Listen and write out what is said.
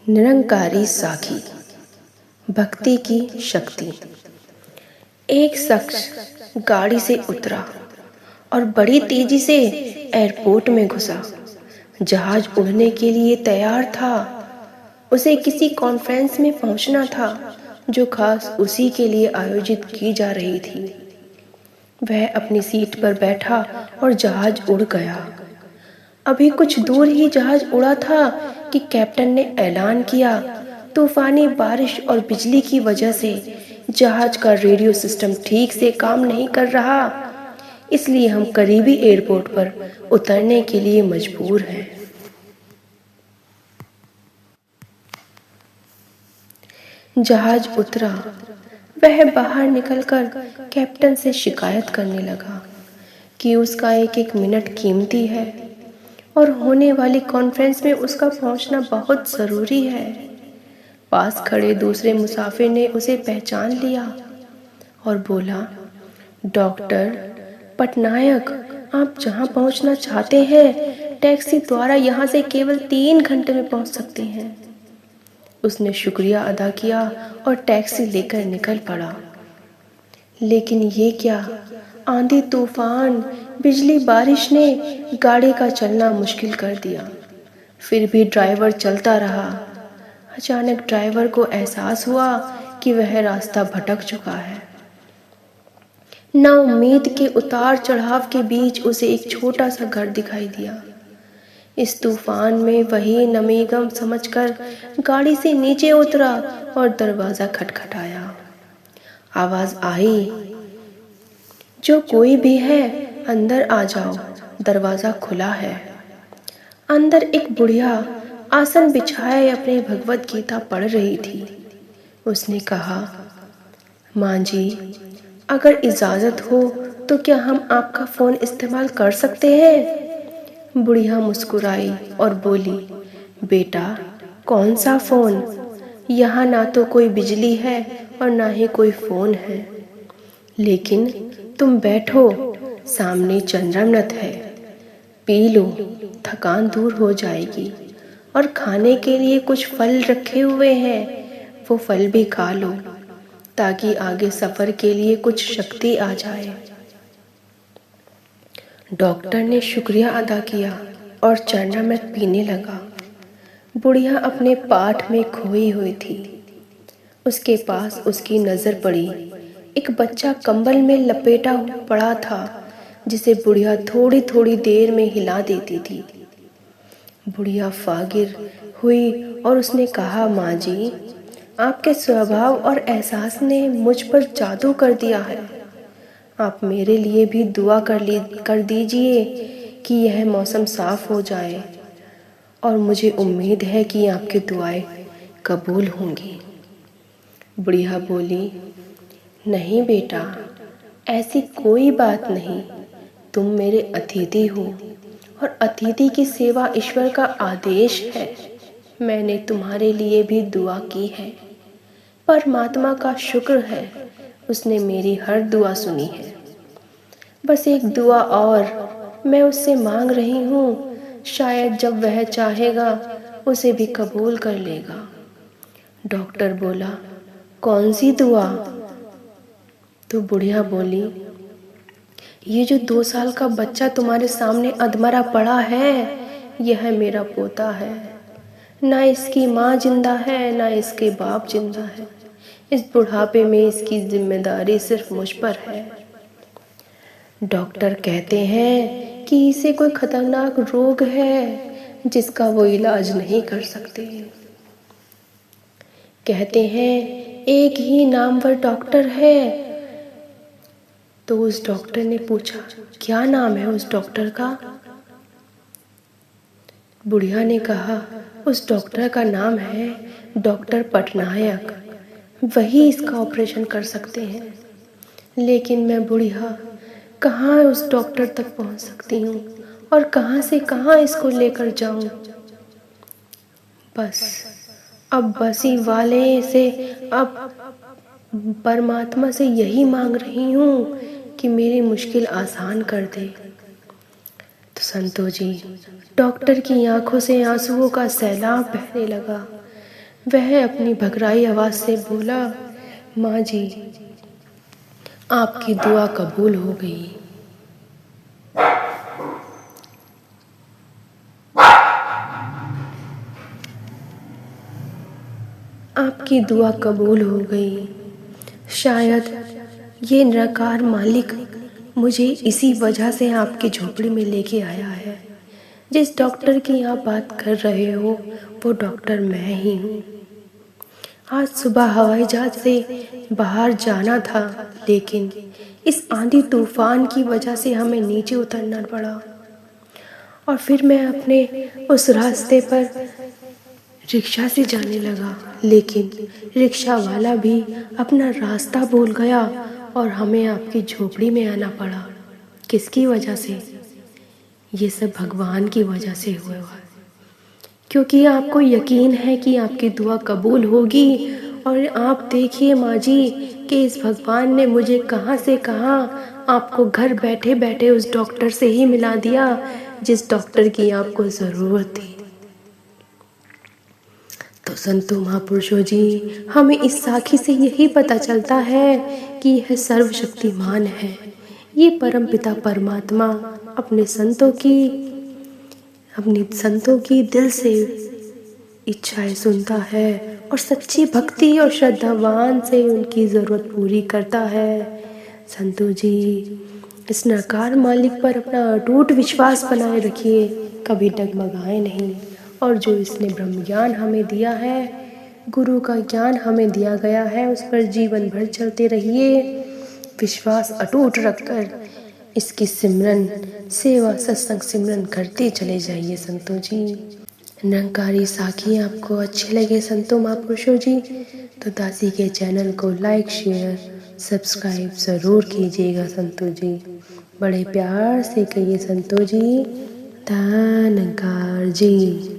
निरंकारी साखी, भक्ति की शक्ति। एक शख्स गाड़ी से उतरा और बड़ी तेजी से एयरपोर्ट में घुसा। जहाज उड़ने के लिए तैयार था। उसे किसी कॉन्फ्रेंस में पहुंचना था जो खास उसी के लिए आयोजित की जा रही थी। वह अपनी सीट पर बैठा और जहाज उड़ गया। अभी कुछ दूर ही जहाज उड़ा था कि कैप्टन ने ऐलान किया, तूफानी बारिश और बिजली की वजह से जहाज का रेडियो सिस्टम ठीक से काम नहीं कर रहा, इसलिए हम करीबी एयरपोर्ट पर उतरने के लिए मजबूर हैं। जहाज उतरा। वह बाहर निकलकर कैप्टन से शिकायत करने लगा कि उसका एक एक मिनट कीमती है और होने वाली कॉन्फ्रेंस में उसका पहुंचना बहुत ज़रूरी है। पास खड़े दूसरे मुसाफिर ने उसे पहचान लिया और बोला, डॉक्टर पटनायक, आप जहां पहुंचना चाहते हैं टैक्सी द्वारा यहां से केवल 3 घंटे में पहुंच सकते हैं। उसने शुक्रिया अदा किया और टैक्सी लेकर निकल पड़ा। लेकिन ये क्या, आंधी तूफान, बिजली, बारिश ने गाड़ी का चलना मुश्किल कर दिया। फिर भी ड्राइवर चलता रहा। अचानक ड्राइवर को एहसास हुआ कि वह रास्ता भटक चुका है। नाउम्मीद के उतार चढ़ाव के बीच उसे एक छोटा सा घर दिखाई दिया। इस तूफान में वही नमीगम समझकर गाड़ी से नीचे उतरा और दरवाजा खटखटाया। आवाज आई, जो कोई भी है अंदर आ जाओ, दरवाजा खुला है। अंदर एक बुढ़िया आसन बिछाए अपनी भगवत गीता पढ़ रही थी। उसने कहा, माँ जी, अगर इजाजत हो तो क्या हम आपका फोन इस्तेमाल कर सकते हैं? बुढ़िया मुस्कुराई और बोली, बेटा, कौन सा फोन? यहाँ ना तो कोई बिजली है और ना ही कोई फोन है। लेकिन तुम बैठो, सामने चंद्रामृत है, पी लो, थकान दूर हो जाएगी। और खाने के लिए कुछ फल रखे हुए हैं, वो फल भी खा लो ताकि आगे सफर के लिए कुछ शक्ति आ जाए। डॉक्टर ने शुक्रिया अदा किया और चंद्रामृत पीने लगा। बुढ़िया अपने पाठ में खोई हुई थी। उसके पास उसकी नजर पड़ी। एक बच्चा कंबल में लपेटा पड़ा था जिसे बुढ़िया थोड़ी थोड़ी देर में हिला देती थी। बुढ़िया फागिर हुई और उसने कहा, माँ जी, आपके स्वभाव और एहसास ने मुझ पर जादू कर दिया है। आप मेरे लिए भी दुआ कर दीजिए कि यह मौसम साफ हो जाए, और मुझे उम्मीद है कि आपकी दुआएं कबूल होंगी। बुढ़िया बोली, नहीं बेटा, ऐसी कोई बात नहीं। तुम मेरे अतिथि हो और अतिथि की सेवा ईश्वर का आदेश है। मैंने तुम्हारे लिए भी दुआ की है। परमात्मा का शुक्र है, उसने मेरी हर दुआ सुनी है। बस एक दुआ और मैं उससे मांग रही हूँ, शायद जब वह चाहेगा उसे भी कबूल कर लेगा। डॉक्टर बोला, कौन सी दुआ? तो बुढ़िया बोली, ये जो 2 साल का बच्चा तुम्हारे सामने अधमरा पड़ा है, यह मेरा पोता है। ना इसकी माँ जिंदा है, ना इसके बाप जिंदा है। इस बुढ़ापे में इसकी जिम्मेदारी सिर्फ मुझ पर है। डॉक्टर कहते हैं कि इसे कोई खतरनाक रोग है जिसका वो इलाज नहीं कर सकते। कहते हैं एक ही नामवर डॉक्टर है। तो उस डॉक्टर ने पूछा, क्या नाम है उस डॉक्टर का? बुढ़िया ने कहा, उस डॉक्टर का नाम है डॉक्टर पटनायक। वही इसका ऑपरेशन कर सकते हैं। लेकिन मैं बुढ़िया कहाँ उस डॉक्टर तक पहुँच सकती हूँ और कहाँ से कहाँ इसको लेकर जाऊँ? बस अब बसी वाले से अब परमात्मा से यही मांग रही हूँ कि मेरी मुश्किल आसान कर दे। तो संतो जी, डॉक्टर की आंखों से आंसुओं का सैलाब बहने लगा। वह अपनी भकराई आवाज़ से बोला, माँ जी, आपकी दुआ कबूल हो गई। आपकी दुआ कबूल हो गई। शायद ये निराकार मालिक मुझे इसी वजह से आपकी झोपड़ी में लेके आया है। जिस डॉक्टर की आप बात कर रहे हो वो डॉक्टर मैं ही हूँ। आज सुबह हवाई जहाज से बाहर जाना था, लेकिन इस आंधी तूफान की वजह से हमें नीचे उतरना पड़ा और फिर मैं अपने उस रास्ते पर रिक्शा से जाने लगा, लेकिन रिक्शा वाला भी अपना रास्ता भूल गया और हमें आपकी झोपड़ी में आना पड़ा। किसकी वजह से? ये सब भगवान की वजह से हुआ है, क्योंकि आपको यकीन है कि आपकी दुआ कबूल होगी। और आप देखिए माँ जी कि इस भगवान ने मुझे कहाँ से कहाँ आपको घर बैठे बैठे उस डॉक्टर से ही मिला दिया जिस डॉक्टर की आपको ज़रूरत थी। तो संतों महापुरुषों जी, हमें इस साखी से यही पता चलता है कि यह सर्वशक्तिमान है। ये परमपिता परमात्मा अपने संतों की दिल से इच्छाएं सुनता है और सच्ची भक्ति और श्रद्धावान से उनकी ज़रूरत पूरी करता है। संतों जी, इस निराकार मालिक पर अपना अटूट विश्वास बनाए रखिए, कभी डगमगाए नहीं। और जो इसने ब्रह्म ज्ञान हमें दिया है, गुरु का ज्ञान हमें दिया गया है, उस पर जीवन भर चलते रहिए, विश्वास अटूट रखकर इसकी सिमरन, सेवा, सत्संग सिमरन करते चले जाइए संतों जी। निरंकारी साखी आपको अच्छे लगे संतों महापुरुषों जी, तो दासी के चैनल को लाइक, शेयर, सब्सक्राइब ज़रूर कीजिएगा संतों जी। बड़े प्यार से कहिए संतों जी, धन्यकार जी।